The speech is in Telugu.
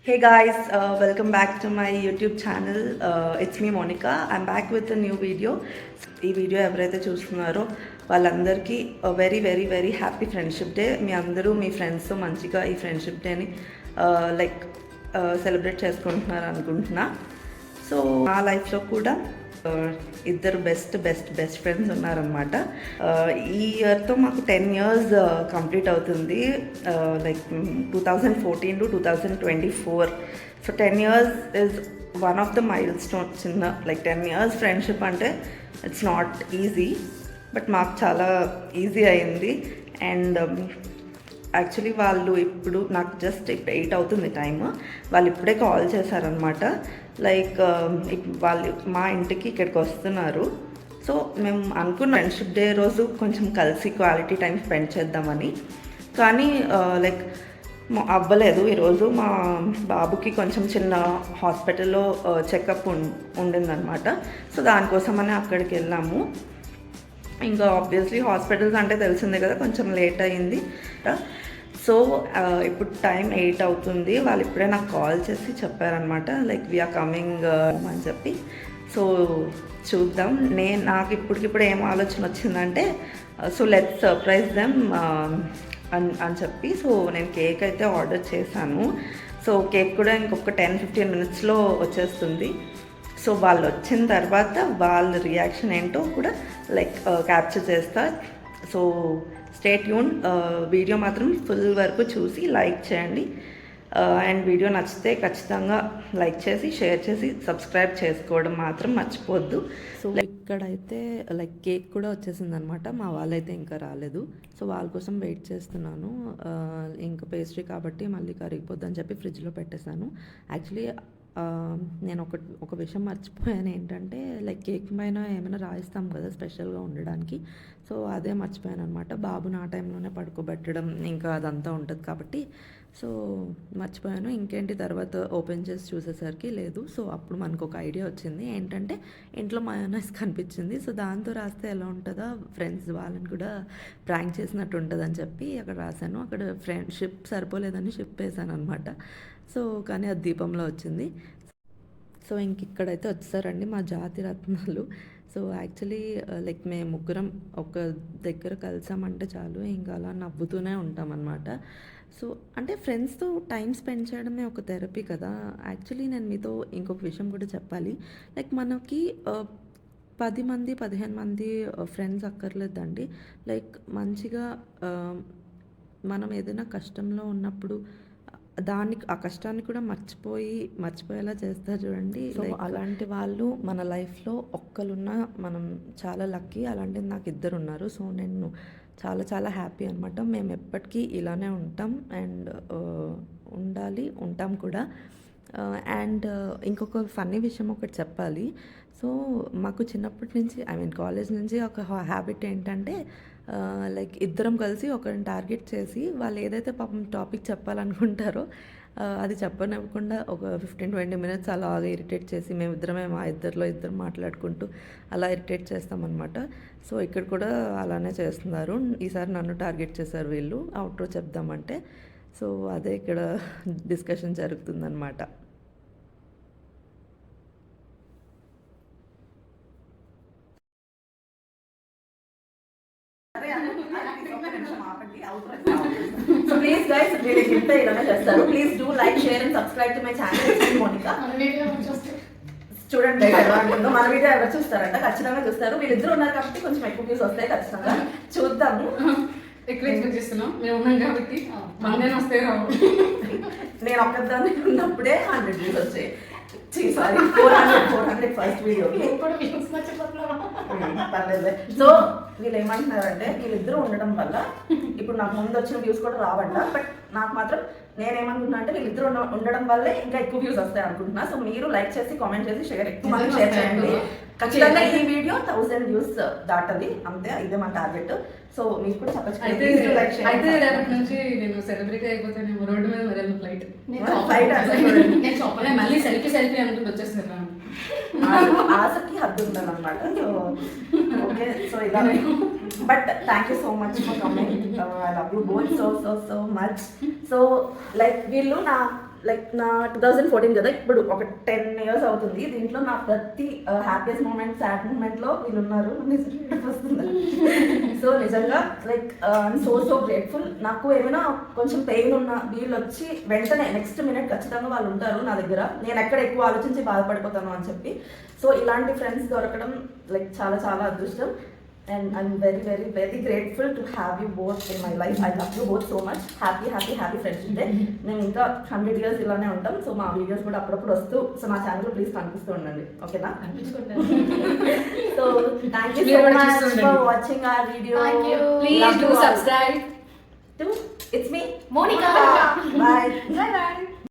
Hey guys, welcome back to my YouTube channel. It's me Monica. I'm back with a new video. ఈ వీడియో ఎవరైతే చూస్తున్నారో వాళ్ళందరికీ very very very happy friendship day. మీ అందరూ మీ ఫ్రెండ్స్తో మంచిగా ఈ ఫ్రెండ్షిప్ డేని సెలబ్రేట్ చేసుకుంటున్నారు అనుకుంటున్నా. సో నా లైఫ్లో కూడా ఇద్దరు బెస్ట్ ఫ్రెండ్స్ ఉన్నారనమాట. ఈ ఇయర్తో మాకు 10 years కంప్లీట్ అవుతుంది, like 2014 to 2024. So 10 years is one of the mile stones. చిన్న లైక్ 10 years ఫ్రెండ్షిప్ అంటే ఇట్స్ నాట్ ఈజీ, బట్ మాకు చాలా ఈజీ అయింది. అండ్ యాక్చువల్లీ వాళ్ళు ఇప్పుడు నాకు జస్ట్ ఇప్పుడు 8 అవుతుంది టైమ్. వాళ్ళు ఇప్పుడే కాల్ చేశారనమాట. లైక్ వాళ్ళు మా ఇంటికి ఇక్కడికి వస్తున్నారు. సో మేము అనుకున్న ఫ్రెండ్షిప్ డే రోజు కొంచెం కలిసి క్వాలిటీ టైం స్పెండ్ చేద్దామని, కానీ లైక్ అవ్వలేదు. ఈరోజు మా బాబుకి కొంచెం చిన్న హాస్పిటల్లో చెకప్ ఉండిందనమాట. సో దానికోసమని అక్కడికి వెళ్ళాము. ఇంకా ఆబ్వియస్లీ హాస్పిటల్స్ అంటే తెలిసిందే కదా, కొంచెం లేట్ అయింది. సో ఇప్పుడు టైం 8 అవుతుంది. వాళ్ళు ఇప్పుడే నాకు కాల్ చేసి చెప్పారనమాట, లైక్ వీఆర్ కమింగ్ అని చెప్పి. సో చూద్దాం. నాకు ఇప్పటికిప్పుడు ఏం ఆలోచన వచ్చిందంటే, సో లెట్స్ సర్ప్రైజ్ దెమ్ అని చెప్పి. సో నేను కేక్ అయితే ఆర్డర్ చేశాను. సో కేక్ కూడా ఇంకొక 10-15 minutesలో వచ్చేస్తుంది. సో వాళ్ళు వచ్చిన తర్వాత వాళ్ళ రియాక్షన్ ఏంటో కూడా లైక్ క్యాప్చర్ చేస్తా. So stay tune. వీడియో మాత్రం ఫుల్ వరకు చూసి లైక్ చేయండి. అండ్ వీడియో నచ్చితే ఖచ్చితంగా లైక్ చేసి షేర్ చేసి సబ్స్క్రైబ్ చేసుకోవడం మాత్రం మర్చిపోద్దు. సో ఇక్కడైతే లైక్ కేక్ కూడా వచ్చేసింది అనమాట. మా వాళ్ళైతే ఇంకా రాలేదు. సో వాళ్ళ కోసం వెయిట్ చేస్తున్నాను. ఇంకా పేస్ట్రీ కాబట్టి మళ్ళీ కరిగిపోద్ది అని చెప్పి ఫ్రిడ్జ్లో పెట్టేశాను. యాక్చువల్లీ నేను ఒక విషయం మర్చిపోయాను. ఏంటంటే లైక్ కేక్ పైన ఏమైనా రాయిస్తాం కదా స్పెషల్గా ఉండడానికి. సో అదే మర్చిపోయాను అనమాట. బాబుని ఆ టైంలోనే పడుకోబెట్టడం ఇంకా అదంతా ఉంటుంది కాబట్టి సో మర్చిపోయాను. ఇంకేంటి తర్వాత ఓపెన్ చేసి చూసేసరికి లేదు. సో అప్పుడు మనకు ఒక ఐడియా వచ్చింది. ఏంటంటే ఇంట్లో మయోనైస్ కనిపించింది. సో దాంతో రాస్తే ఎలా ఉంటుందో, ఫ్రెండ్స్ వాళ్ళని కూడా ప్రాంక్ చేసినట్టు ఉంటుంది అని చెప్పి అక్కడ రాశాను. అక్కడ ఫ్రెండ్షిప్ సరిపోలేదని షిప్ వేసాను అనమాట. సో కానీ అది దీపంలో వచ్చింది. సో ఇక్కడైతే వచ్చారండి మా జాతి రత్నాలు. సో యాక్చువల్లీ లైక్ మేము ముగ్గురం ఒక దగ్గర కలిసామంటే చాలు, ఇంకా అలా నవ్వుతూనే ఉంటామన్నమాట. సో అంటే ఫ్రెండ్స్తో టైం స్పెండ్ చేయడమే ఒక థెరపీ కదా. యాక్చువల్లీ నేను మీతో ఇంకొక విషయం కూడా చెప్పాలి. లైక్ మనకి 10 మంది 15 మంది ఫ్రెండ్స్ అక్కర్లేదండి. లైక్ మంచిగా మనం ఏదైనా కష్టంలో ఉన్నప్పుడు ఆ కష్టాన్ని కూడా మర్చిపోయేలా చేస్తారు చూడండి. సో అలాంటి వాళ్ళు మన లైఫ్లో ఒక్కరున్నా మనం చాలా లక్కీ. అలాంటిది నాకు 2 ఉన్నారు. సో నేను చాలా చాలా హ్యాపీ అనమాట. మేము ఎప్పటికీ ఇలానే ఉంటాం అండ్ ఉంటాం కూడా. అండ్ ఇంకొక ఫన్నీ విషయం ఒకటి చెప్పాలి. సో మాకు చిన్నప్పటి నుంచి కాలేజ్ నుంచి ఒక హ్యాబిట్ ఏంటంటే లైక్ ఇద్దరం కలిసి ఒకరిని టార్గెట్ చేసి వాళ్ళు ఏదైతే పాపం టాపిక్ చెప్పాలనుకుంటారో అది చెప్పనివ్వకుండా ఒక 15-20 minutes అలా ఇరిటేట్ చేసి మేమిద్దరమే మా ఇద్దరు మాట్లాడుకుంటూ అలా ఇరిటేట్ చేస్తామన్నమాట. సో ఇక్కడ కూడా అలానే చేస్తున్నారు. ఈసారి నన్ను టార్గెట్ చేశారు వీళ్ళు, అవుట్రో చెప్దామంటే. సో అదే ఇక్కడ డిస్కషన్ జరుగుతుందన్నమాట. So please guys, really ఇంత ఇలానే చేస్తారు. Please do like, share and subscribe to my channel. It's Monica. చూడండి ఎలా ఉంటుందో. మన వీడియో ఎవరు చూస్తారంట, ఖచ్చితంగా చూస్తారు. వీళ్ళిద్దరు ఉన్నారు కాబట్టి కొంచెం ఎక్కువ వ్యూస్ వస్తాయి. ఖచ్చితంగా చూద్దాము. ఎక్కువ ఎక్స్పెక్ట్ చేస్తున్నాం, మేము ఉన్నాం కాబట్టి మనమే వస్తాయి. నేను ఒక్కదాన్ని ఉన్నప్పుడే 100 views వచ్చాయి. సారీ 400 ఫస్ట్ వీడియోకి. పర్లేదు. సో వీళ్ళు ఏమంటున్నారంటే వీళ్ళిద్దరూ ఉండడం వల్ల ఇప్పుడు నాకు ముందు వచ్చిన వ్యూస్ కూడా రావంట. బట్ నాకు మాత్రం నేనేమనుకుంటున్నా అంటే వీళ్ళిద్దరూ ఉండడం వల్లే ఇంకా ఎక్కువ వ్యూస్ వస్తాయి అనుకుంటున్నా. సో మీరు లైక్ చేసి కామెంట్ చేసి షేర్ చేయండి. ఖచ్చితంగా ఈ వీడియో 1000 views దాటది, అంతే. ఇదే మన టార్గెట్. సో మీరు కూడా చెప్పచ్చు. అయితే రేపటి నుంచి నేను సెలబ్రిటీ అయిపోతాను. రోడ్డు మీద మళ్ళీ ఫ్లైట్ మళ్ళీ సెల్ఫీ అనుకుంటూ వచ్చేస్తాను. ఆశకి హద్దు ఉందని అనమాట. So okay. సో ఇలా but thank you so much for coming. I love you both so much. So like వీళ్ళు లైక్ నా 2014 కదా, ఇప్పుడు ఒక 10 years అవుతుంది. దీంట్లో నా ప్రతి హ్యాపీయెస్ట్ మూమెంట్, సాడ్ మూమెంట్లో వీళ్ళు ఉన్నారు. వస్తుంది. సో నిజంగా లైక్ ఐఎమ్ సో గ్రేట్ఫుల్. నాకు ఏమైనా కొంచెం పెయిన్ ఉన్న వీళ్ళు వచ్చి వెంటనే నెక్స్ట్ మినిట్ ఖచ్చితంగా వాళ్ళు ఉంటారు నా దగ్గర. నేను ఎక్కడ ఎక్కువ ఆలోచించి బాధపడిపోతాను అని చెప్పి. సో ఇలాంటి ఫ్రెండ్స్ దొరకడం లైక్ చాలా చాలా అదృష్టం. And I'm very grateful to have you both in my life. I love you both so much. Happy friendship day. మేము ఇంకా 100 years ఇలానే ఉంటాం. సో మా వీడియోస్ కూడా అప్పుడప్పుడు వస్తూ, సో మా ఛానల్ ప్లీజ్ కనిపిస్తూ ఉండండి, ఓకేనా? So thank you so much for watching our video. Please do subscribe to It's Me Monica. Bye.